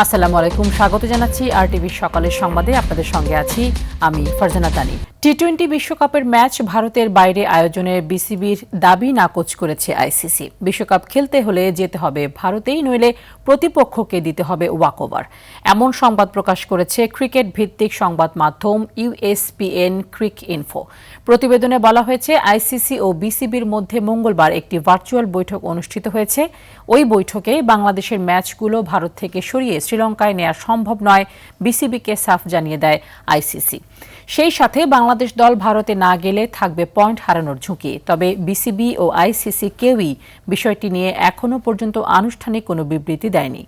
আসসালামু আলাইকুম, স্বাগত জানাচ্ছি আরটিভি সকালের সংবাদে। আপনাদের সঙ্গে আছি আমি ফারজানা তানি। টি-20 বিশ্বকাপের ম্যাচ ভারতের বাইরে আয়োজনে বিসিবির দাবি নাকচ করেছে আইসিসি। বিশ্বকাপ খেলতে হলে যেতে হবে ভারতেই, নইলে প্রতিপক্ষকে দিতে হবে ওয়াকওভার। এমন সংবাদ প্রকাশ করেছে ক্রিকেট ভিত্তিক সংবাদ মাধ্যম ইউএসপিএন ক্রিক ইনফো। প্রতিবেদনে বলা হয়েছে, আইসিসি ও বিসিবির মধ্যে মঙ্গলবার একটি ভার্চুয়াল বৈঠক অনুষ্ঠিত হয়েছে। ওই বৈঠকে বাংলাদেশের ম্যাচগুলো ভারত থেকে সরিয়ে শ্রীলঙ্কায় নেওয়া সম্ভব নয় বিসিবিকে সাফ জানিয়ে দেয় আইসিসি। সেই সাথে বাংলাদেশ দল ভারতে না গেলে থাকবে পয়েন্ট হারানোর ঝুঁকি। তবে বিসিবি ও আইসিসি কেউই বিষয়টি নিয়ে এখনো পর্যন্ত আনুষ্ঠানিক কোনো বিবৃতি দেয়নি।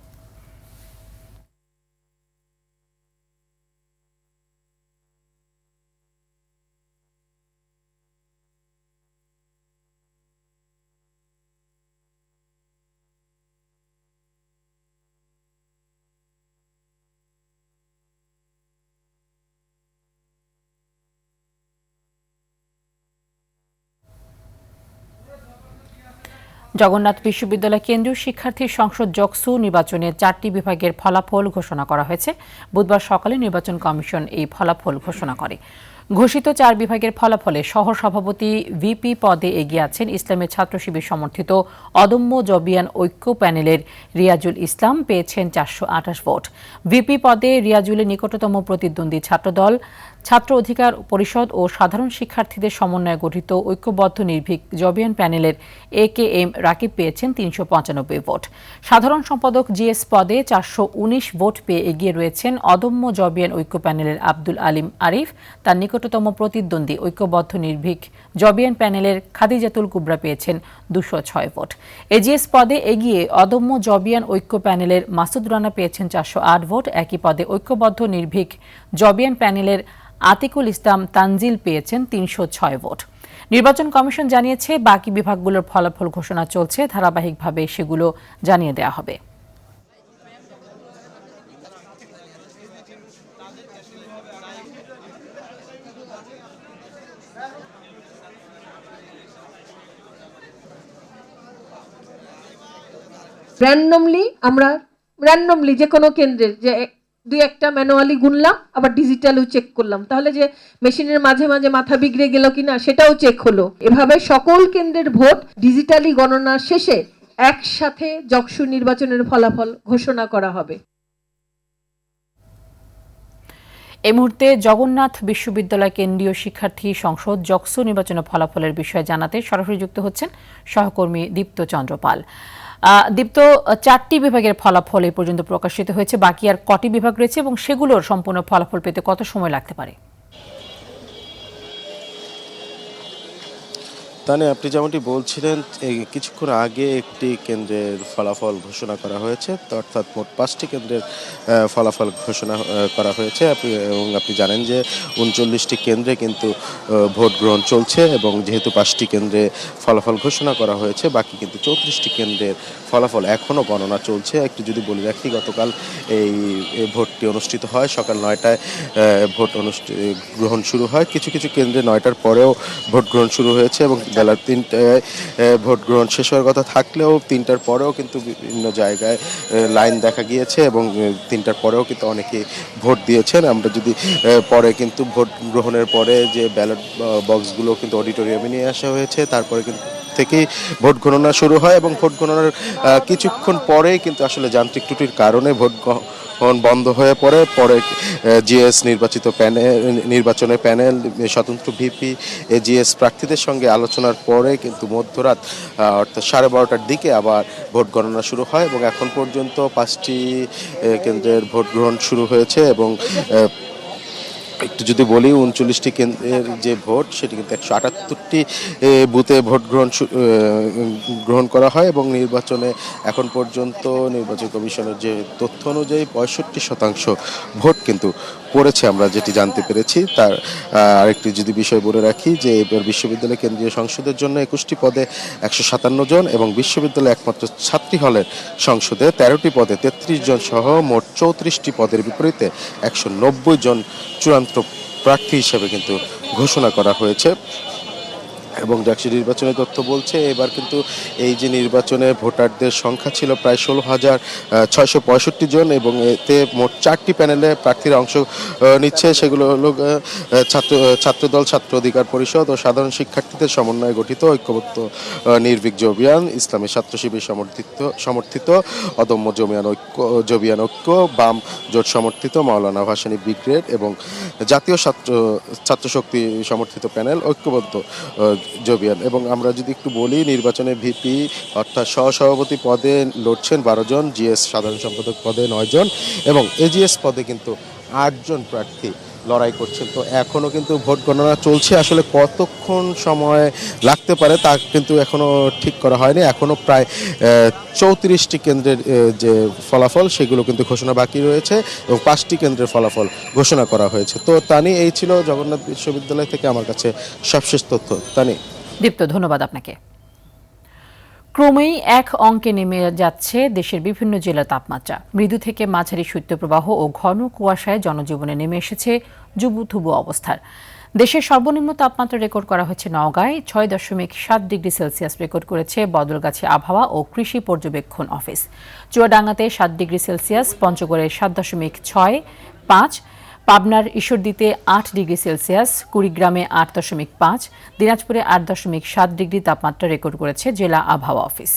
জগন্নাথ বিশ্ববিদ্যালয় কেন্দ্রীয় শিক্ষার্থী সংসদ জকসু নির্বাচনে 4টি বিভাগের ফলাফল ঘোষণা করা হয়েছে। বুধবার সকালে নির্বাচন কমিশন এই ফলাফল ঘোষণা করে। ঘোষিত 4 বিভাগের ফলাফলে সহসভাপতি ভিপি পদে এগিয়ে আছেন ইসলামী ছাত্র শিবির সমর্থিত অদম্য জবিয়ান ঐক্য প্যানেলের রিয়াজুল ইসলাম, পেয়েছেন 428 ভোট। ভিপি পদে রিয়াজুলের নিকটতম প্রতিদ্বন্দ্বী ছাত্রদল, ছাত্র অধিকার পরিষদ ও সাধারণ শিক্ষার্থীদের সমন্বয়ে গঠিত ঐক্যবদ্ধ নির্ভীক জবিয়ান প্যানেলের একেএম রাকিব পেয়েছেন 395 ভোট। সাধারণ সম্পাদক জিএস পদে 419 ভোট পেয়ে এগিয়ে রয়েছেন অদম্য জবিয়ান ঐক্য প্যানেলের আব্দুল আলিম আরিফ। তার নিকটতম প্রতিদ্বন্দ্বী ঐক্যবদ্ধ নির্ভীক জবিয়ান প্যানেলের খাদিজাতুল কুবরা পেয়েছেন 206 ভোট। এজিএস পদে এগিয়ে অদম্য জবিয়ান ঐক্য প্যানেলের মাসুদ রানা পেয়েছেন 408 ভোট। একই পদে ঐক্যবদ্ধ নির্ভীক জবিয়ান প্যানেলের আতিকুল ইসলাম তানজিল পেয়েছেন 306 ভোট। নির্বাচন কমিশন জানিয়েছে, বাকি বিভাগগুলোর ফলাফল ঘোষণা চলছে, ধারাবাহিকভাবে সেগুলো জানিয়ে দেওয়া হবে। র্যান্ডমলি যে কোনো কেন্দ্রের যে দুই একটা ম্যানুয়ালি গুনলাম, আবার ডিজিটালও চেক করলাম, তাহলে যে মেশিনের মাঝে মাঝে মাথা বিগড়ে গেল কিনা সেটাও চেক হলো। এভাবে সকল কেন্দ্রের ভোট ডিজিটালি গণনা শেষে একসাথে জকসু নির্বাচনের ফলাফল ঘোষণা করা হবে। এই মুহূর্তে জগন্নাথ বিশ্ববিদ্যালয় কেন্দ্রীয় শিক্ষার্থী সংসদ জকসু নির্বাচনের ফলাফলের বিষয়ে জানাতে সরাসরি যুক্ত হচ্ছেন সহকর্মী দীপ্ত চন্দ্র পাল। দীপ্ত, 4টি বিভাগের ফলাফল এই পর্যন্ত প্রকাশিত হয়েছে, বাকি আর কটি বিভাগ রয়েছে এবং সেগুলোর সম্পূর্ণ ফলাফল পেতে কত সময় লাগতে পারে? তাহলে আপনি যেমনটি বলছিলেন, কিছুক্ষণ আগে একটি কেন্দ্রের ফলাফল ঘোষণা করা হয়েছে, অর্থাৎ মোট 5টি কেন্দ্রের ফলাফল ঘোষণা করা হয়েছে। এবং আপনি জানেন যে 39টি কেন্দ্রে কিন্তু ভোট গ্রহণ চলছে, এবং যেহেতু 5টি কেন্দ্রে ফলাফল ঘোষণা করা হয়েছে, বাকি কিন্তু 34টি কেন্দ্রের ফলাফল এখনও গণনা চলছে। একটু যদি বলে রাখি, গতকাল এই ভোটটি অনুষ্ঠিত হয় সকাল 9টায়। ভোট গ্রহণ শুরু হয়। কিছু কিছু কেন্দ্রে 9টার পরেও ভোট গ্রহণ শুরু হয়েছে, এবং বেলা 3টায় ভোট গ্রহণ শেষ হওয়ার কথা থাকলেও 3টার পরেও কিন্তু বিভিন্ন জায়গায় লাইন দেখা গিয়েছে, এবং 3টার পরেও কিন্তু অনেকে ভোট দিয়েছেন। আমরা যদি পরে কিন্তু ভোট গ্রহণের পরে যে ব্যালট বক্সগুলো কিন্তু অডিটোরিয়ামে নিয়ে আসা হয়েছে, তারপরে কিন্তু থেকেই ভোট গণনা শুরু হয়, এবং ভোট গণনার কিছুক্ষণ পরেই কিন্তু আসলে যান্ত্রিক ত্রুটির কারণে ভোট বন্ধ হয়ে পরে জিএস নির্বাচনের প্যানেল স্বতন্ত্র ভিপি জিএস প্রার্থীদের সঙ্গে আলোচনার পরে কিন্তু মধ্যরাত অর্থাৎ 12:30টার দিকে আবার ভোট গণনা শুরু হয়, এবং এখন পর্যন্ত 5টি কেন্দ্রের ভোট গ্রহণ শুরু হয়েছে। এবং একটু যদি বলি, 39টি কেন্দ্রের যে ভোট, সেটি কিন্তু 178টি বুথে ভোট গ্রহণ করা হয়, এবং নির্বাচনে এখন পর্যন্ত নির্বাচন কমিশনের যে তথ্য অনুযায়ী 65% ভোট কিন্তু পড়েছে, আমরা যেটি জানতে পেরেছি। তার আরেকটি যদি বিষয় বলে রাখি, যে এবার বিশ্ববিদ্যালয় কেন্দ্রীয় সংসদের জন্য 21টি পদে 157 জন, এবং বিশ্ববিদ্যালয় একমাত্র ছাত্রী হলের সংসদে 13টি পদে 33 জন সহ মোট 34টি পদের বিপরীতে 190 জন চূড়ান্ত প্রার্থী হিসেবে কিন্তু ঘোষণা করা হয়েছে। এবং ডাকসু নির্বাচনের তথ্য বলছে এবার কিন্তু এই যে নির্বাচনে ভোটারদের সংখ্যা ছিল প্রায় 16,665 জন এবং এতে মোট 4টি প্যানেলে প্রার্থীরা অংশ নিচ্ছে। সেগুলো হলো ছাত্রদল, ছাত্র অধিকার পরিষদ ও সাধারণ শিক্ষার্থীদের সমন্বয়ে গঠিত ঐক্যবদ্ধ নির্ভীক জবিয়ান, ইসলামী ছাত্র শিবির সমর্থিত অদম্য জবিয়ান ঐক্য, বাম জোট সমর্থিত মাওলানা ভাসানী ব্রিগেড এবং জাতীয় ছাত্র শক্তি সমর্থিত প্যানেল ঐক্যবদ্ধ জবিয়ান। এবং আমরা যদি একটু বলি, নির্বাচনে ভিপি অর্থাৎ সহসভাপতি পদে লড়ছেন 12 জন, জিএস সাধারণ সম্পাদক পদে 9 জন এবং এজিএস পদে কিন্তু 8 জন প্রার্থী লড়াই করছেন। তো এখনও কিন্তু ভোট গণনা চলছে। আসলে কতক্ষণ সময় লাগতে পারে তা কিন্তু এখনও ঠিক করা হয়নি। এখনও প্রায় 34টি কেন্দ্রের যে ফলাফল সেগুলো কিন্তু ঘোষণা বাকি রয়েছে এবং 5টি কেন্দ্রের ফলাফল ঘোষণা করা হয়েছে। তো তানি, এই ছিল জগন্নাথ বিশ্ববিদ্যালয় থেকে আমার কাছে সবশেষ তথ্য। তানি। দীপ্ত, ধন্যবাদ আপনাকে। ক্রমেই এক অঙ্কে নেমে যাচ্ছে দেশের বিভিন্ন জেলার তাপমাত্রা। মৃদু থেকে মাঝারি শৈত্যপ্রবাহ ও ঘন কুয়াশায় জনজীবনে নেমে এসেছে জুবুথুবু অবস্থার। দেশের সর্বনিম্ন তাপমাত্রা রেকর্ড করা হয়েছে নওগাঁয় 6.7 ডিগ্রি সেলসিয়াস রেকর্ড করেছে বদলগাছি আবহাওয়া ও কৃষি পর্যবেক্ষণ অফিস। চুয়াডাঙ্গাতে 7 ডিগ্রি সেলসিয়াস, পঞ্চগড়ে 7.65, পাবনার ঈশ্বরদীতে 8 ডিগ্রি সেলসিয়াস, কুড়িগ্রামে 8.5, দিনাজপুরে 8.7 ডিগ্রি তাপমাত্রা রেকর্ড করেছে জেলা আবহাওয়া অফিস।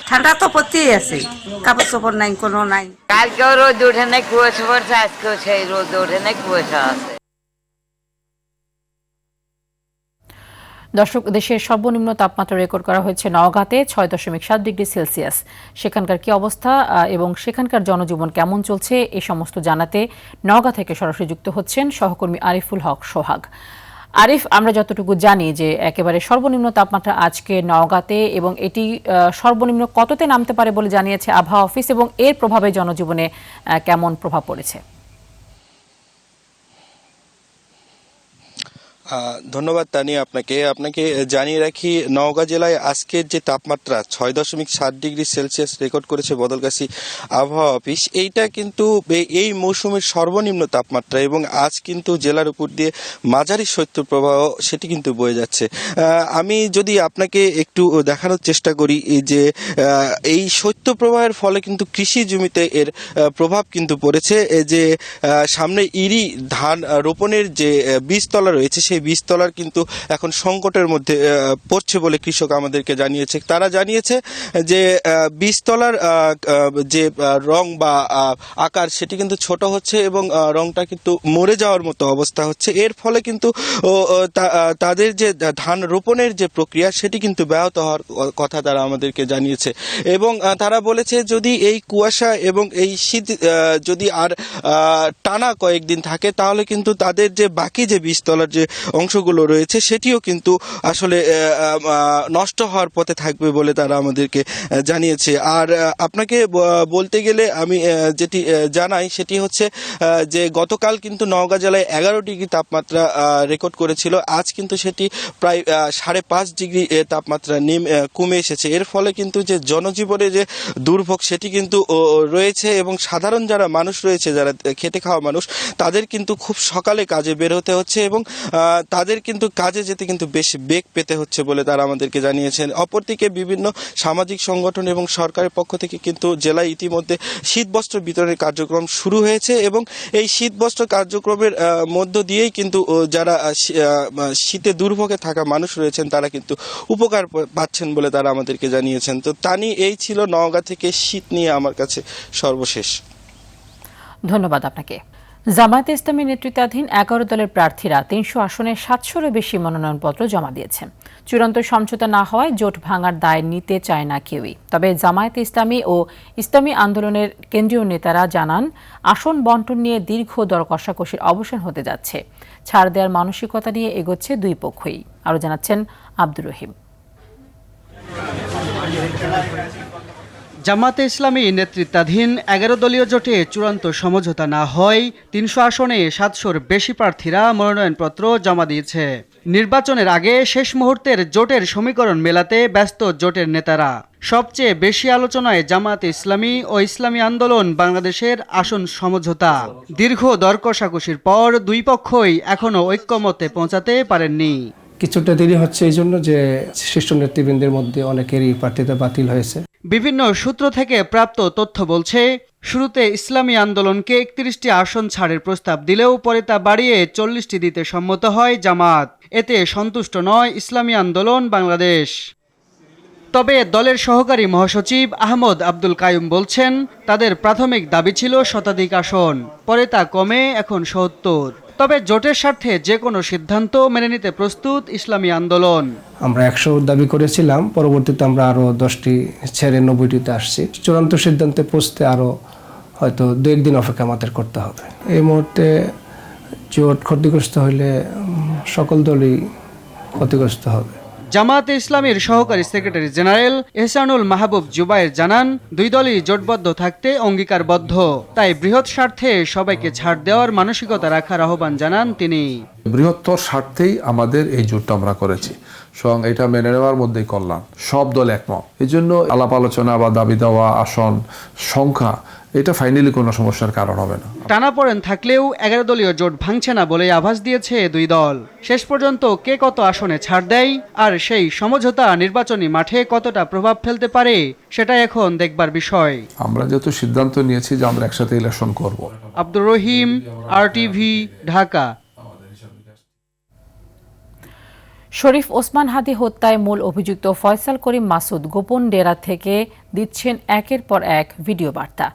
ঠান্ডা তো পড়তেই আছে, কাপড় চোপড় নাই, কোনো নাই। কালকেও রোদ ওঠে নাই, কুয়াশা পড়ছে, আজকেও সেই রোদ ওঠে নাই, কুয়াশা আছে। দর্শক, দেশের সর্বনিম্ন তাপমাত্রা রেকর্ড করা হয়েছে নওগাঁতে 6.7 ডিগ্রি সেলসিয়াস। সেখানকার কি অবস্থা এবং সেখানকার জনজীবন কেমন চলছে এ সমস্ত জানাতে নওগাঁ থেকে সরাসরি যুক্ত হচ্ছেন সহকর্মী আরিফুল হক সোহাগ। আরিফ, আমরা যতটুকু জানি যে একেবারে সর্বনিম্ন তাপমাত্রা আজকে নওগাঁতে এবং এটি সর্বনিম্ন কততে নামতে পারে বলে জানিয়েছে আবহাওয়া অফিস এবং এর প্রভাবে জনজীবনে কেমন প্রভাব পড়েছে? ধন্যবাদ তানি। আপনাকে জানিয়ে রাখি, নওগাঁ জেলায় আজকের যে তাপমাত্রা 6.7 ডিগ্রি সেলসিয়াস রেকর্ড করেছে বদলগাছি আবহাওয়া অফিস, এইটা কিন্তু এই মৌসুমের সর্বনিম্ন তাপমাত্রা এবং আজ কিন্তু জেলার উপর দিয়ে মাঝারি শৈত্যপ্রবাহ সেটি কিন্তু বয়ে যাচ্ছে। আমি যদি আপনাকে একটু দেখানোর চেষ্টা করি যে এই শৈত্যপ্রবাহের ফলে কিন্তু কৃষি জমিতে এর প্রভাব কিন্তু পড়েছে। যে সামনে ইরি ধান রোপণের যে বীজতলা রয়েছে সেই বীজতলার কিন্তু এখন সংকটের মধ্যে পড়ছে বলে কৃষক আমাদেরকে জানিয়েছে। তারা জানিয়েছে যে বীজতলার যে রং বা আকার সেটি কিন্তু ছোট হচ্ছে এবং রংটা কিন্তু মরে যাওয়ার মতো অবস্থা হচ্ছে। এর ফলে কিন্তু তাদের যে ধান রোপণের যে প্রক্রিয়া সেটি কিন্তু ব্যাহত হওয়ার কথা তারা আমাদেরকে জানিয়েছে এবং তারা বলেছে যদি এই কুয়াশা এবং এই শীত যদি আর টানা কয়েকদিন থাকে তাহলে কিন্তু তাদের যে বাকি যে বীজতলার যে অংশগুলো রয়েছে সেটিও কিন্তু আসলে নষ্ট হওয়ার পথে থাকবে বলে তারা আমাদেরকে জানিয়েছে। আর আপনাকে বলতে গেলে আমি যেটি জানাই সেটি হচ্ছে যে গতকাল কিন্তু নওগাঁ জেলায় 11 ডিগ্রি তাপমাত্রা রেকর্ড করেছিল, আজ কিন্তু সেটি প্রায় 5.5 ডিগ্রি তাপমাত্রা কমে এসেছে। এর ফলে কিন্তু যে জনজীবনে যে দুর্ভোগ সেটি কিন্তু রয়েছে এবং সাধারণ যারা মানুষ রয়েছে, যারা খেটে খাওয়া মানুষ, তাদের কিন্তু খুব সকালে কাজে বের হতে হচ্ছে এবং তাদের কিন্তু কাজে যেতে কিন্তু বেশ বেগ পেতে হচ্ছে বলে তারা আমাদেরকে জানিয়েছেন। অপরদিকে বিভিন্ন সামাজিক সংগঠন এবং সরকারের পক্ষ থেকে কিন্তু জেলায় ইতিমধ্যে শীতবস্ত্র বিতরণের কার্যক্রম শুরু হয়েছে এবং এই শীতবস্ত্র কার্যক্রমের মধ্য দিয়েই কিন্তু যারা শীতে দুর্ভোগে থাকা মানুষ রয়েছেন তারা কিন্তু উপকার পাচ্ছেন বলে তারা আমাদেরকে জানিয়েছেন। তো তানি, এই ছিল নওগাঁ থেকে শীত নিয়ে আমার কাছে সর্বশেষ। ধন্যবাদ আপনাকে। জামায়াতে ইসলামী নেতৃত্বাধীন 11 দলের প্রার্থীরা 300 আসনে 700-এরও বেশি মনোনয়নপত্র জমা দিয়েছেন। চূড়ান্ত সমঝোতা না হওয়ায় জোট ভাঙার দায় নিতে চায় না কেউই। তবে জামায়াতে ইসলামী ও ইসলামী আন্দোলনের কেন্দ্রীয় নেতারা জানান আসন বন্টন নিয়ে দীর্ঘ দর কষাকষির অবসান হতে যাচ্ছে। ছাড় দেওয়ার মানসিকতা নিয়ে এগোচ্ছে দুই পক্ষই। আরও জানাচ্ছেন আব্দুর রহিম। জামায়াতে ইসলামী নেতৃত্বাধীন 11 দলীয় জোটে চূড়ান্ত সমঝোতা না হয় 300 আসনে 700-র বেশি প্রার্থীরা মনোনয়নপত্র জমা দিয়েছে। নির্বাচনের আগে শেষ মুহূর্তের জোটের সমীকরণ মেলাতে ব্যস্ত জোটের নেতারা। সবচেয়ে বেশি আলোচনায় জামায়াতে ইসলামী ও ইসলামী আন্দোলন বাংলাদেশের আসন সমঝোতা। দীর্ঘ দর কষাকষির পর দুই পক্ষই এখনো ঐক্যমতে পৌঁছাতে পারেননি। কিছুটা দেরি হচ্ছে এই জন্য যে শীর্ষ নেতৃবৃন্দের মধ্যে অনেকেরই প্রার্থিতা বাতিল হয়েছে। বিভিন্ন সূত্র থেকে প্রাপ্ত তথ্য বলছে, শুরুতে ইসলামী আন্দোলনকে 31টি আসন ছাড়ের প্রস্তাব দিলেও পরে তা বাড়িয়ে 40টি দিতে সম্মত হয় জামাত। এতে সন্তুষ্ট নয় ইসলামী আন্দোলন বাংলাদেশ। তবে দলের সহকারী মহাসচিব আহমদ আব্দুল কাইয়ুম বলছেন, তাদের প্রাথমিক দাবি ছিল শতাধিক আসন, পরে তা কমে এখন 70। তবে জোটের স্বার্থে যে কোনো সিদ্ধান্ত মেনে নিতে প্রস্তুত ইসলামী আন্দোলন। আমরা 100 দাবি করেছিলাম, পরবর্তীতে আমরা আরো 10টি ছেড়ে 90টিতে আসছি। চূড়ান্ত সিদ্ধান্তে পৌঁছতে আরো হয়তো 2-1 দিন অপেক্ষা আমাদের করতে হবে। এই মুহূর্তে জোট ক্ষতিগ্রস্ত হইলে সকল দলই ক্ষতিগ্রস্ত হবে। জামায়াতে ইসলামীর সহকারী সেক্রেটারি জেনারেল এহসানুল মাহবুব জুবায়ের জানান, দুই দলই জোটবদ্ধ থাকতে অঙ্গীকারবদ্ধ, তাই বৃহৎ স্বার্থে সবাইকে ছাড় দেওয়ার মানসিকতা রাখার আহ্বান জানান তিনি। বৃহত্তর স্বার্থেই আমাদের এই জোটটা আমরা করেছি, স্বয়ং এটা মেনে নেওয়ার মধ্যেই কল্যাণ, সব দল একমত। এই জন্য আলাপ আলোচনা বা দাবি দেওয়া, আসন সংখ্যা, এটা ফাইনালি কোনো সমস্যার কারণ হবে না। টানাপোড়েন থাকলেও 11 দলীয় জোট ভাঙছে না বলে আভাস দিয়েছে দুই দল। শেষ পর্যন্ত কে কত আসনে ছাড় দেয় আর সেই সমঝোতা নির্বাচনী মাঠে কতটা প্রভাব ফেলতে পারে সেটা এখন দেখবার বিষয়। আমরা যেহেতু সিদ্ধান্ত নিয়েছি যে আমরা একসাথে ইলেকশন করব। আব্দুর রহিম, RTV, ঢাকা। শরীফ ওসমান হাদি হত্যায় মূল অভিযুক্ত ফয়সাল করিম মাসুদ গোপন ডেরা থেকে দিচ্ছেন একের পর এক ভিডিও বার্তা।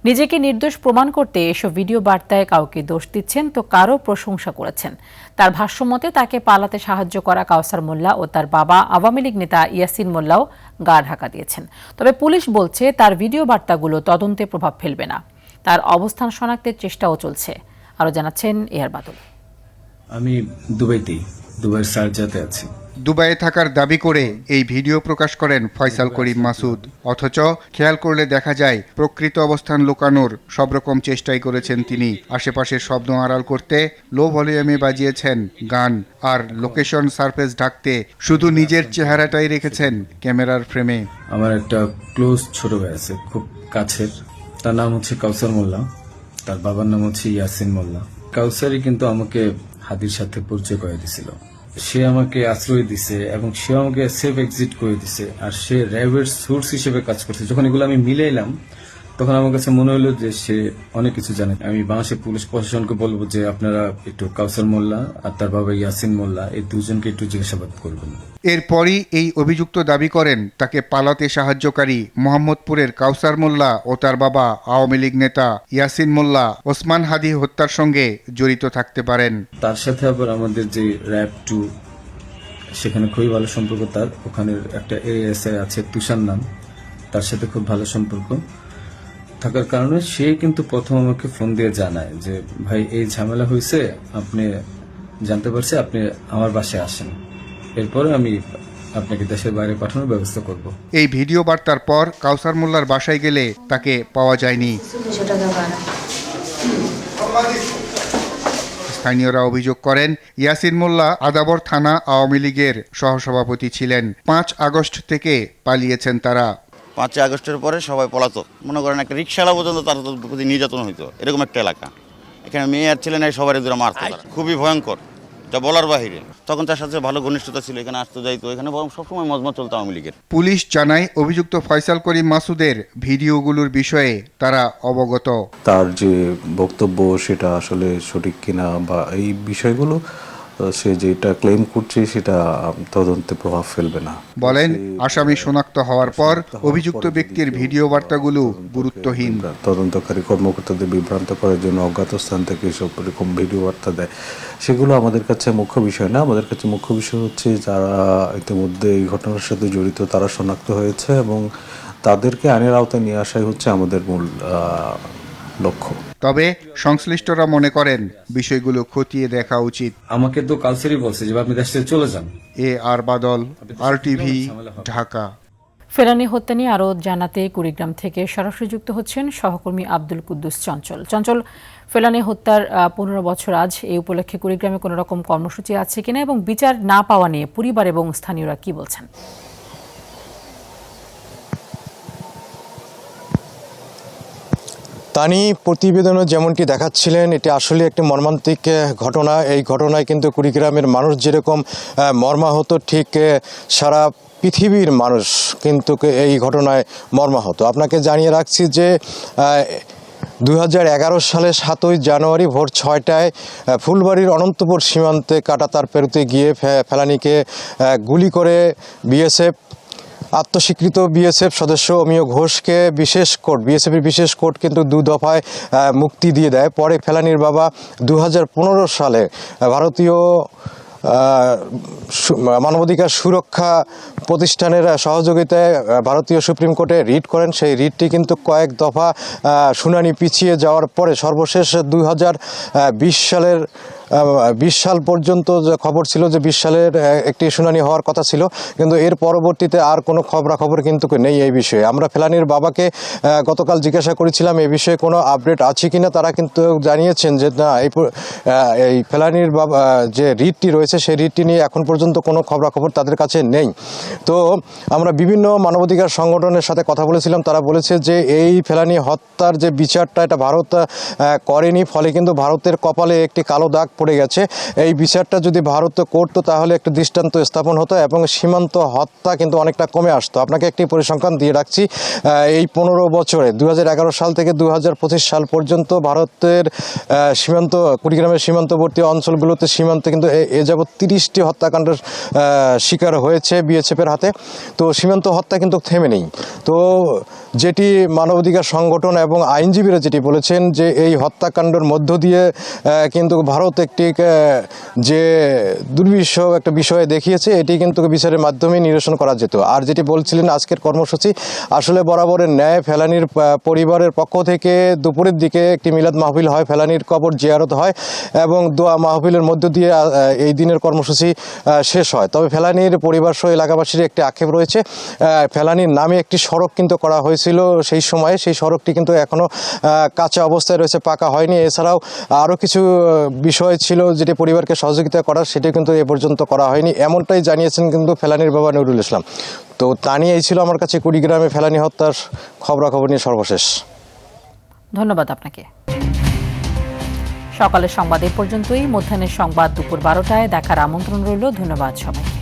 নিজেকে নির্দোষ প্রমাণ করতে এসব ভিডিও বার্তায় কাউকে দোষ দিচ্ছেন তো কারো প্রশংসা করেছেন। তার ভাষ্যমতে তাকে পালাতে সাহায্য করা কাউসার মোল্লা ও তার বাবা আওয়ামী লীগ নেতা ইয়াসিন মোল্লাও গা ঢাকা দিয়েছেন। তবে পুলিশ বলছে তার ভিডিও বার্তাগুলো তদন্তে প্রভাব ফেলবে না। তার অবস্থান শনাক্তের চেষ্টাও চলছে। আরও জানাচ্ছেন এয়ার বাদল। আমি দুবাইয়ের শারজাতে আছি। দুবাইয়ে থাকার দাবি করে এই ভিডিও প্রকাশ করেন ফয়সাল করিম মাসুদ। অথচ খেয়াল করলে দেখা যায় প্রকৃত অবস্থান লুকানোর সব রকম চেষ্টাই করেছেন তিনি। আশেপাশের শব্দ আড়াল করতে লো ভলিউমে বাজিয়েছেন গান, আর লোকেশন সারফেস ঢাকতে শুধু নিজের চেহারাটাই রেখেছেন ক্যামেরার ফ্রেমে। আমার একটা ক্লোজ ছোট ভাই আছে, খুব কাছের, তার নাম হচ্ছে কাউসার মোল্লা, তার বাবার নাম হচ্ছে ইয়াসিন মোল্লা। কাউসারই কিন্তু আমাকে হাদির সাথে পরিচয় করে দিছিল। সে আমাকে আশ্রয় দিছে এবং সে আমাকে সেফ এক্সিট করে দিছে, আর সে র্যাবের সোর্স হিসেবে কাজ করছে। যখন এগুলো আমি মিলাইলাম তখন আমার কাছে মনে হলো যে সে অনেক কিছু জানে। আমি বাংলাদেশের পুলিশ প্রশাসনকে বলবো যে আপনারা একটু কাউসার মোল্লা আর তার বাবা ইয়াসিন মোল্লা এই দুজনকে একটু জিজ্ঞাসাবাদ করবেন। এরপরই এই অভিযুক্ত দাবি করেন তাকে পালাতে সাহায্যকারী মোহাম্মদপুরের কাউসার মোল্লা ও তার বাবা আওয়ামী লীগ নেতা ইয়াসিন মোল্লা ওসমান হাদি হত্যার সঙ্গে জড়িত থাকতে পারেন। তার সাথে আবার আমাদের যে র্যাব 2 সেখানে খুবই ভালো সম্পর্ক। তার ওখানের একটা ASI আছে তুষার নাম, তার সাথে খুব ভালো সম্পর্ক থাকার কারণে সে কিন্তু প্রথম আমাকে ফোন দিয়ে জানায় যে ভাই এই ঝামেলা হয়েছে, আপনি জানতে পারছি, আপনি আমার বাসায় আসেন, এরপরে আমি আপনাকে দেশের বাইরে পাঠানোর ব্যবস্থা করব। এই ভিডিও বার্তার পর কাউসার মোল্লার বাসায় গেলে তাকে পাওয়া যায়নি। স্থানীয়রা অভিযোগ করেন ইয়াসিন মোল্লা আদাবর থানা আওয়ামী লীগের সহসভাপতি ছিলেন। 5 আগস্ট থেকে পালিয়েছেন তারা। 5 আগস্টের পরে সবাই পলাতক, মনে করেন একটা রিক্সাওয়ালা পর্যন্ত তার প্রতি নির্যাতন হইতো, এরকম একটা এলাকা। এখানে মেয়ে আর ছেলে নাই, সবার এদের মারতো, খুবই ভয়ঙ্কর, যা বলার বাহিরে। তখন তার সাথে ভালো ঘনিষ্ঠতা ছিল, এখানে আসতে যাইতো, এখানে বরং সবসময় মজমত চলতো আওয়ামী লীগের। পুলিশ জানায় অভিযুক্ত ফয়সাল করিম মাসুদের ভিডিওগুলোর বিষয়ে তারা অবগত। তার যে বক্তব্য সেটা আসলে সঠিক কিনা বা এই বিষয়গুলো সে যেটা ক্লেম করছে সেটা তদন্তে প্রভাব ফেলবে না বলেন। আসামি শনাক্ত হওয়ার পর অভিযুক্ত ব্যক্তির ভিডিও বার্তাগুলো গুরুত্বহীন। তদন্তকারী কর্মকর্তাদের বিভ্রান্ত করার জন্য অজ্ঞাত স্থান থেকে সব রকম ভিডিও বার্তা দেয়, সেগুলো আমাদের কাছে মুখ্য বিষয় না। আমাদের কাছে মুখ্য বিষয় হচ্ছে যারা ইতিমধ্যে এই ঘটনার সাথে জড়িত তারা শনাক্ত হয়েছে এবং তাদেরকে আইনের আওতায় নিয়ে আসাই হচ্ছে আমাদের মূল লক্ষ্য। তবে সংশ্লিষ্টরা মনে করেন বিষয়গুলো খতিয়ে দেখা উচিত। আমাকে তো কাউসারই বলছে যে আপনি দেশ থেকে চলে যান। AR বাদল, RTV, ঢাকা। ফেলানী হত্যা নিয়ে আরও জানাতে কুড়িগ্রাম থেকে সরাসরি যুক্ত হচ্ছেন সহকর্মী আব্দুল কুদ্দুস চঞ্চল। চঞ্চল, ফেলানী হত্যার 15 বছর আজ, এই উপলক্ষে কুড়িগ্রামে কোনো রকম কর্মসূচি আছে কিনা এবং বিচার না পাওয়া নিয়ে পরিবার এবং স্থানীয়রা কি বলছেন? তানি, প্রতিবেদনে যেমনটি দেখাচ্ছিলেন, এটি আসলে একটি মর্মান্তিক ঘটনা। এই ঘটনায় কিন্তু কুড়িগ্রামের মানুষ যেরকম মর্মাহত, ঠিক সারা পৃথিবীর মানুষ কিন্তু এই ঘটনায় মর্মাহত। আপনাকে জানিয়ে রাখছি যে 2011 সালে 7ই জানুয়ারি ভোর 6টায় ফুলবাড়ির অনন্তপুর সীমান্তে কাঁটাতার পেরোতে গিয়ে ফেলানীকে গুলি করে বিএসএফ, আত্মস্বীকৃত বিএসএফ সদস্য অমিয় ঘোষকে বিএসএফের বিশেষ কোর্ট কিন্তু 2 দফায় মুক্তি দিয়ে দেয়। পরে ফেলানীর বাবা 2015 সালে ভারতীয় মানবাধিকার সুরক্ষা প্রতিষ্ঠানের সহযোগিতায় ভারতীয় সুপ্রিম কোর্টে রিট করেন। সেই রিটটি কিন্তু কয়েক দফা শুনানি পিছিয়ে যাওয়ার পরে সর্বশেষ 2020 সাল পর্যন্ত যে খবর ছিল যে 20 সালের একটি শুনানি হওয়ার কথা ছিল, কিন্তু এর পরবর্তীতে আর কোনো খবরাখবর কিন্তু নেই এই বিষয়ে। আমরা ফেলানীর বাবাকে গতকাল জিজ্ঞাসা করেছিলাম এই বিষয়ে কোনো আপডেট আছে কিনা। তারা কিন্তু জানিয়েছেন যে না, এই ফেলানীর বাবা যে রিটটি রয়েছে সেই রিটটি নিয়ে এখন পর্যন্ত কোনো খবরাখবর তাদের কাছে নেই। তো আমরা বিভিন্ন মানবাধিকার সংগঠনের সাথে কথা বলেছিলাম, তারা বলেছে যে এই ফেলানী হত্যার যে বিচারটা এটা ভারত করেনি, ফলে কিন্তু ভারতের কপালে একটি কালো দাগ পড়ে গেছে। এই বিচারটা যদি ভারত করতো তাহলে একটা দৃষ্টান্ত স্থাপন হতো এবং সীমান্ত হত্যা কিন্তু অনেকটা কমে আসতো। আপনাকে একটি পরিসংখ্যান দিয়ে রাখছি, এই 15 বছরে 2011 সাল থেকে 2025 সাল পর্যন্ত ভারতের সীমান্ত, কুড়িগ্রামের সীমান্তবর্তী অঞ্চলগুলোতে সীমান্তে কিন্তু এ যাবৎ 30টি হত্যাকাণ্ডের শিকার হয়েছে বিএসএফের হাতে। তো সীমান্ত হত্যা কিন্তু থেমে নেই। তো যেটি মানবাধিকার সংগঠন এবং আইনজীবীরা যেটি বলেছেন যে এই হত্যাকাণ্ডের মধ্য দিয়ে কিন্তু ভারত একটি যে দুর্বিষহ একটা বিষয় দেখিয়েছে, এটি কিন্তু বিচারের মাধ্যমে নিরসন করা যেত। আর যেটি বলছিলেন আজকের কর্মসূচি, আসলে বরাবরের ন্যায় ফেলানীর পরিবারের পক্ষ থেকে দুপুরের দিকে একটি মিলাদ মাহফিল হয়, ফেলানীর কবর জিয়ারত হয় এবং দোয়া মাহফিলের মধ্য দিয়ে এই দিনের কর্মসূচি শেষ হয়। তবে ফেলানীর পরিবার সহ এলাকাবাসীর একটি আক্ষেপ রয়েছে, ফেলানীর নামে একটি সড়ক কিন্তু করা হয়েছিল সেই সময়ে, সেই সড়কটি কিন্তু এখনও কাঁচা অবস্থায় রয়েছে, পাকা হয়নি। এছাড়াও আরও কিছু বিষয় ছিল যেটি পরিবারকে সহযোগিতা করার, সেটি কিন্তু এ পর্যন্ত করা হয়নি, এমনটাই জানিয়েছেন কিন্তু ফেলানীর বাবা নুরুল ইসলাম। তো তা নিয়ে এই ছিল আমার কাছে কুড়িগ্রামে ফেলানী হত্যার খবরাখবর নিয়ে সর্বশেষ। ধন্যবাদ আপনাকে। সকালের সংবাদ এ পর্যন্তই। মধ্যাহ্নের সংবাদ দুপুর 12টায় দেখার আমন্ত্রণ রইল। ধন্যবাদ সবাইকে।